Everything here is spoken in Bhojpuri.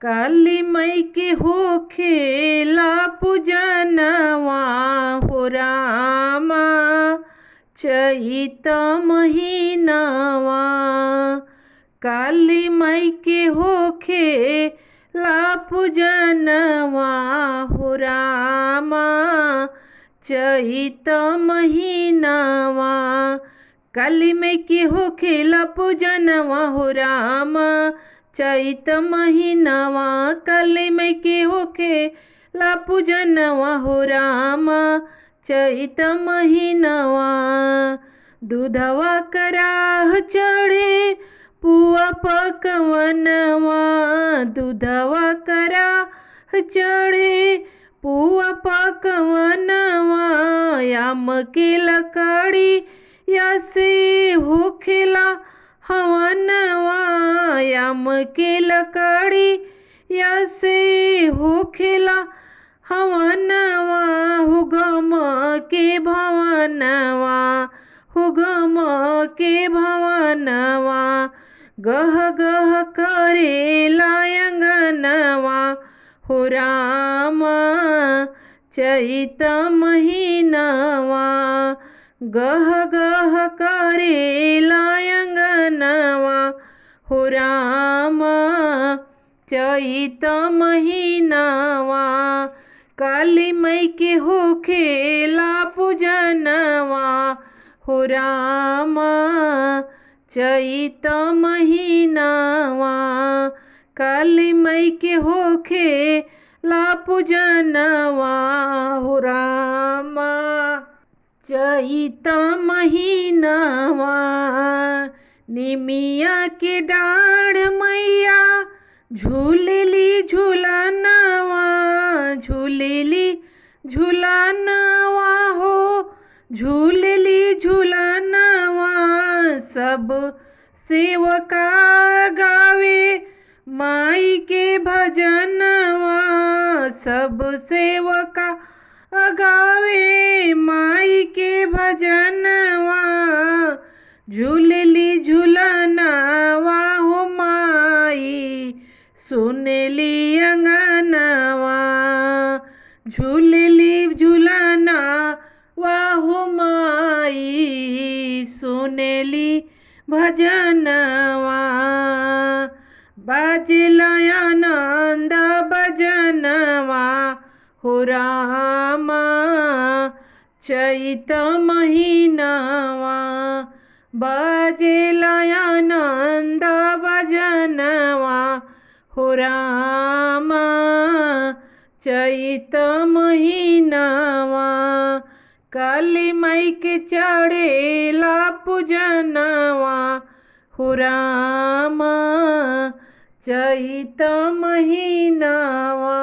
काली माई के होखेला पूजनवा हो रामा चैत महीनवा। काली माई के होखेला पूजनवा हो रामा चैत महीनवा। काली माई के होखेला पूजनवा हो रामा चैत महीनवा। काली माई के होखेला पूजनवा हो रामा चैत महीनवा। दूधवा कराह चढ़े पुआ पकवनवा। दूधवा कराह चढ़े पुआ पकवनवा। आम के लकड़ी या से होखेला हवनवा। आम के लकड़ी या से होखेला हवनवा। हो गम के भवनवा हो गम के भवनवा। गह गह करेला अंगनवा हो रामा चैत महीनवा। गह गह करेला अंगनवा हो रामा चैत महीनवा। काली माई के होखेला पूजनवा हो रामा चैत महीनवा। काली माई के होखेला पूजनवा हो रामा चैत महीनवा। निमिया के डाढ़ मैया झूलेली झूलनवा। झूलेली झूलनवा हो झूलेली झूलनवा। सब सेवका गावे माई के भजनवा। सब सेवका गावे माई के भजनवा। झूलेली झूलनवा हो माई सुनेली अंगनवा। झूलेली झूलनवा हो माई सुनेली भजनवा। बाजेला आनंद भजनवा हो रामा चैत महीनवा। बाजेला आनंद भजनवा हो रामा चैत महीनवा। काली माई के चढ़ेला पूजनवा हो रामा चैत महीनवा।